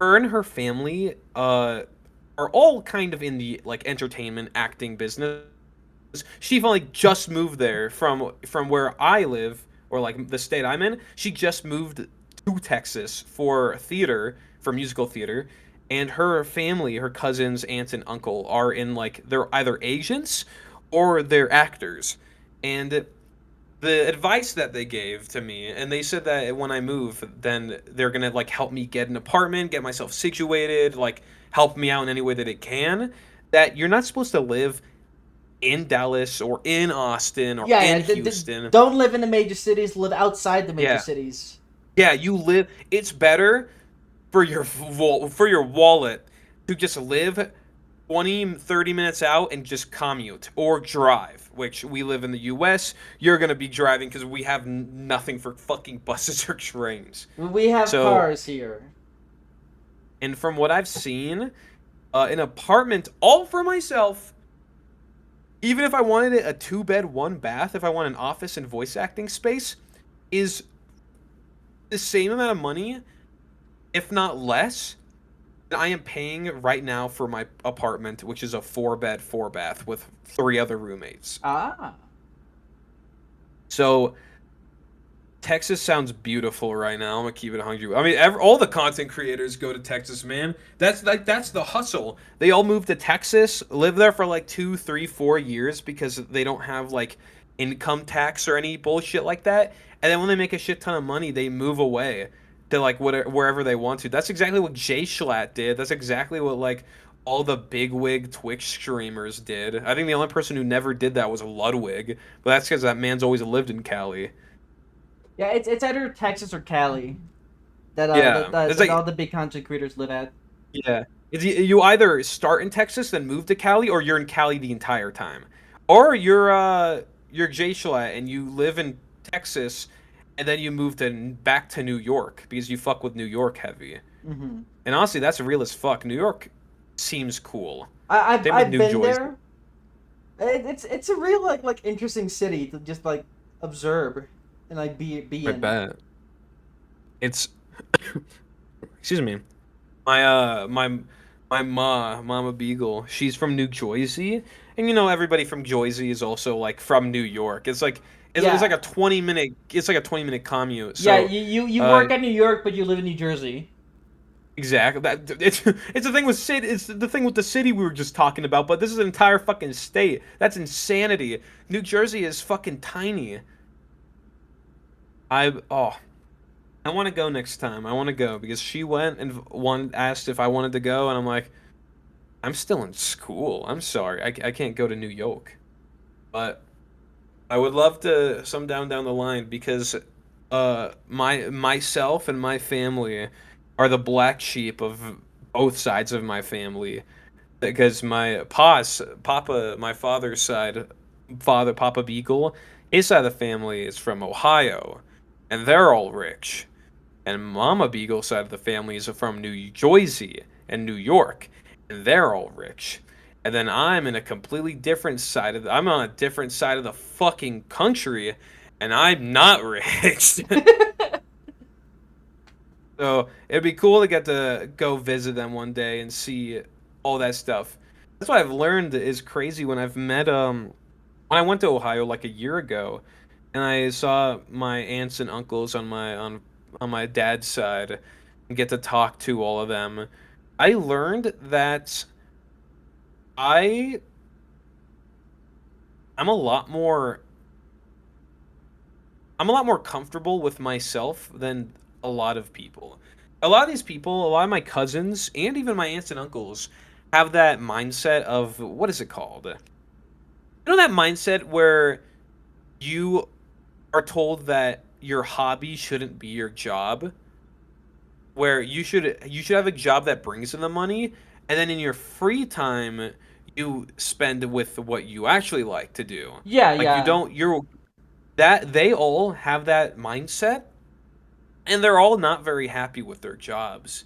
[SPEAKER 1] her and her family, are all kind of in the like entertainment acting business. She like just moved there from where I live or like the state I'm in. She just moved to Texas for theater, for musical theater, and her family, her cousins, aunts, and uncle are in like they're either agents or they're actors. And the advice that they gave to me, and they said that when I move, then they're gonna like help me get an apartment, get myself situated, like help me out in any way that it can. That you're not supposed to live in Dallas or in Austin or
[SPEAKER 2] Yeah,
[SPEAKER 1] in
[SPEAKER 2] yeah.
[SPEAKER 1] Houston.
[SPEAKER 2] Don't live in the major cities. Live outside the major
[SPEAKER 1] Yeah,
[SPEAKER 2] cities.
[SPEAKER 1] yeah, you live. It's better for for your wallet to just live 20-30 minutes out and just commute or drive, which we live in the US. You're going to be driving because we have nothing for fucking buses or trains.
[SPEAKER 2] We have
[SPEAKER 1] So,
[SPEAKER 2] cars here.
[SPEAKER 1] and from what I've seen, an apartment all for myself, even if I wanted it a 2 bed, 1 bath, if I want an office and voice acting space, is the same amount of money, if not less, than I am paying right now for my apartment, which is a 4 bed, 4 bath with 3 other roommates.
[SPEAKER 2] Ah.
[SPEAKER 1] So Texas sounds beautiful right now. I'm gonna keep it 100. I mean, all the content creators go to Texas, man. That's the hustle. They all move to Texas, live there for like 2, 3, 4 years because they don't have like income tax or any bullshit like that. And then when they make a shit ton of money, they move away to like wherever they want to. That's exactly what Jay Schlatt did. That's exactly what like all the bigwig Twitch streamers did. I think the only person who never did that was Ludwig, but that's because that man's always lived in Cali.
[SPEAKER 2] Yeah, it's either Texas or Cali
[SPEAKER 1] Yeah, it's
[SPEAKER 2] that
[SPEAKER 1] like
[SPEAKER 2] all the big content creators live at.
[SPEAKER 1] yeah, you either start in Texas then move to Cali, or you're in Cali the entire time, or you're Jay Schlatt and you live in Texas, and then you move to back to New York because you fuck with New York heavy.
[SPEAKER 2] Hmm.
[SPEAKER 1] And honestly, that's real as fuck. New York seems cool. Same with
[SPEAKER 2] I've
[SPEAKER 1] New
[SPEAKER 2] been
[SPEAKER 1] Jersey.
[SPEAKER 2] there. It's a real like interesting city to just like observe and like be
[SPEAKER 1] I
[SPEAKER 2] in.
[SPEAKER 1] bet it's excuse me. My My Mama Beagle, she's from New Jersey, and everybody from Jersey is also like from New York. It's like
[SPEAKER 2] Yeah,
[SPEAKER 1] a 20-minute it's like a 20-minute commute.
[SPEAKER 2] yeah.
[SPEAKER 1] So,
[SPEAKER 2] You
[SPEAKER 1] uh,
[SPEAKER 2] work at New York, but you live in New Jersey.
[SPEAKER 1] exactly. It's the thing with city. It's the thing with the city we were just talking about. But this is an entire fucking state. That's insanity. New Jersey is fucking tiny. Oh, I want to go next time. I want to go because she went and one asked if I wanted to go, and I'm like, I'm still in school. I'm sorry, I can't go to New York. But I would love to some down the line because myself and my family are the black sheep of both sides of my family. Because my father's side, Papa Beagle, his side of the family is from Ohio, and they're all rich. And Mama Beagle's side of the family is from New Jersey and New York, and they're all rich. And then I'm on a different side of the fucking country, and I'm not rich. So it'd be cool to get to go visit them one day and see all that stuff. That's what I've learned is crazy when I went to Ohio like a year ago and I saw my aunts and uncles on my dad's side and get to talk to all of them. I learned that I I'm a lot more I'm a lot more comfortable with myself than a lot of people. A lot of these people, a lot of my cousins, and even my aunts and uncles have that mindset of what is it called? That mindset where you are told that your hobby shouldn't be your job, where you should have a job that brings in the money, and then in your free time you spend with what you actually like to do.
[SPEAKER 2] Yeah,
[SPEAKER 1] Like you
[SPEAKER 2] yeah.
[SPEAKER 1] don't you're that they all have that mindset and they're all not very happy with their jobs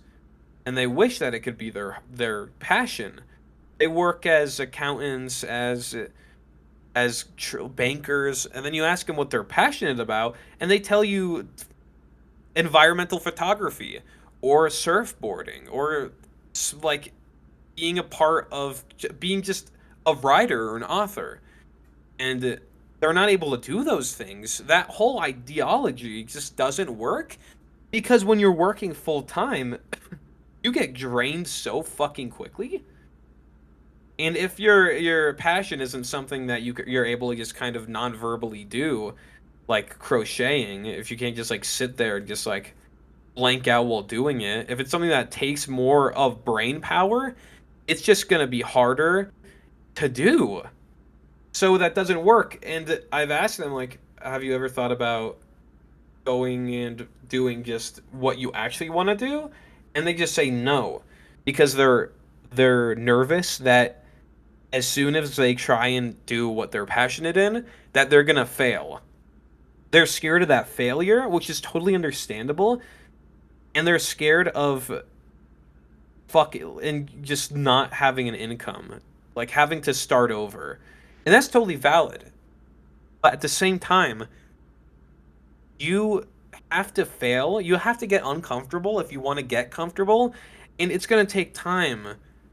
[SPEAKER 1] and they wish that it could be their passion. They work as accountants, bankers, and then you ask them what they're passionate about and they tell you environmental photography or surfboarding or like being a part of being just a writer or an author. And they're not able to do those things. That whole ideology just doesn't work because when you're working full time, you get drained so fucking quickly. And if your passion isn't something that you're able to just kind of non-verbally do, like crocheting, if you can't just like sit there and just like blank out while doing it, if it's something that takes more of brain power, it's just gonna be harder to do. So that doesn't work. And I've asked them like, have you ever thought about going and doing just what you actually want to do? And they just say no because they're nervous that as soon as they try and do what they're passionate in, that they're gonna fail. They're scared of that failure, which is totally understandable, and they're scared of fuck it, and just not having an income, like having to start over. And that's totally valid. But at the same time, you have to fail. You have to get uncomfortable if you want to get comfortable, and it's going to take time.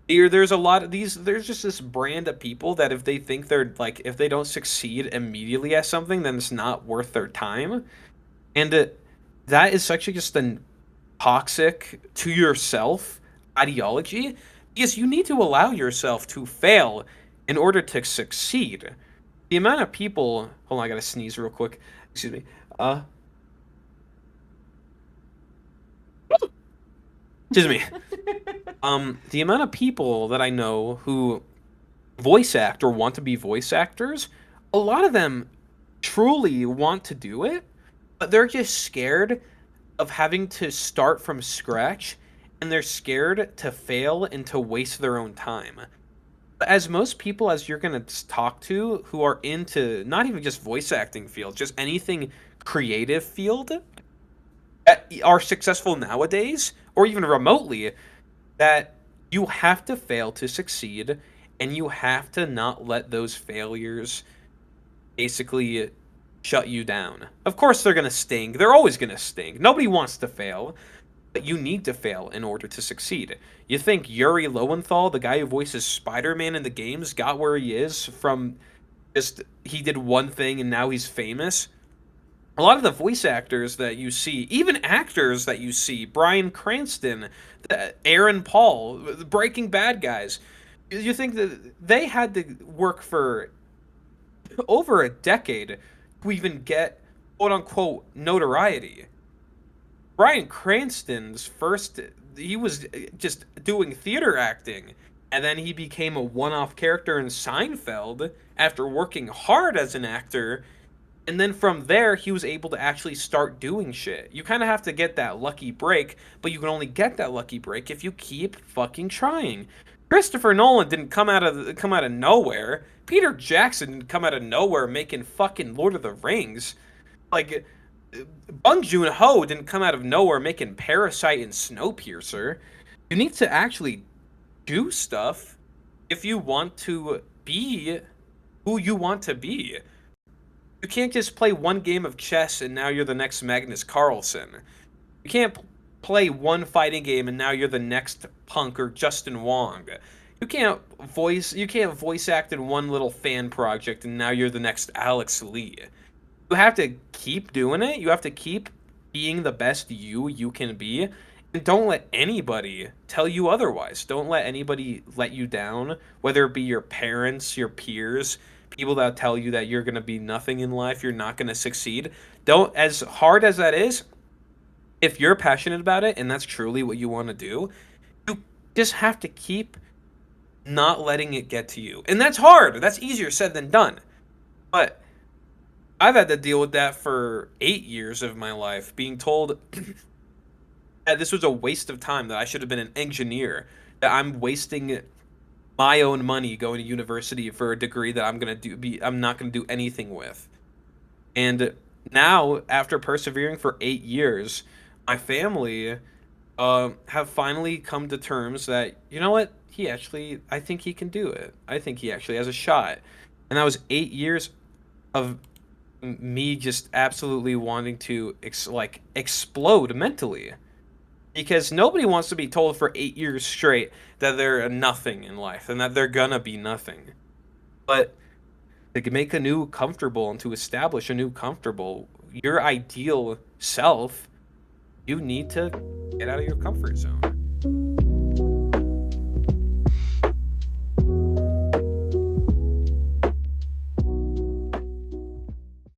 [SPEAKER 1] There's a lot of these. There's just this brand of people that if they think they're like, if they don't succeed immediately at something, then it's not worth their time. And that is such a just a toxic to yourself ideology because you need to allow yourself to fail in order to succeed. The amount of people, hold on, I gotta sneeze real quick. Excuse me. Uh, Excuse me. The amount of people that I know who voice act or want to be voice actors, a lot of them truly want to do it, but they're just scared of having to start from scratch and they're scared to fail and to waste their own time. As most people as you're going to talk to who are into not even just voice acting field, just anything creative field that are successful nowadays or even remotely, that you have to fail to succeed and you have to not let those failures basically shut you down. Of course they're going to sting. They're always going to sting. Nobody wants to fail. but you need to fail in order to succeed. You think Yuri Lowenthal, the guy who voices Spider-Man in the games, got where he is from just he did one thing and now he's famous? A lot of the voice actors that you see, even actors that you see, Bryan Cranston, Aaron Paul, the Breaking Bad guys, you think that they had to work for over a decade to even get quote unquote notoriety. Bryan Cranston's first, he was just doing theater acting, and then he became a one off character in Seinfeld after working hard as an actor, and then from there, he was able to actually start doing shit. You kind of have to get that lucky break, but you can only get that lucky break if you keep fucking trying. Christopher Nolan didn't come out of nowhere. Peter Jackson didn't come out of nowhere making fucking Lord of the Rings. Like Bong Joon-ho didn't come out of nowhere making Parasite and Snowpiercer. You need to actually do stuff if you want to be who you want to be. You can't just play one game of chess and now you're the next Magnus Carlsen. You can't play one fighting game and now you're the next Punk or Justin Wong. You can't voice act in one little fan project and now you're the next Alex Lee. You have to keep doing it. You have to keep being the best you can be. And don't let anybody tell you otherwise. Don't let anybody let you down, whether it be your parents, your peers, people that tell you that you're going to be nothing in life, you're not going to succeed. Don't, as hard as that is, if you're passionate about it and that's truly what you want to do, you just have to keep not letting it get to you. And that's hard. That's easier said than done. But I've had to deal with that for 8 years of my life, being told that this was a waste of time, that I should have been an engineer, that I'm wasting my own money going to university for a degree that I'm not gonna do anything with. And now, after persevering for 8 years, my family have finally come to terms that, you know what, I think he can do it. I think he actually has a shot. And that was 8 years of me just absolutely wanting to explode mentally, because nobody wants to be told for 8 years straight that they're nothing in life and that they're gonna be nothing. But to make a new comfortable and to establish a new comfortable, your ideal self, you need to get out of your comfort zone.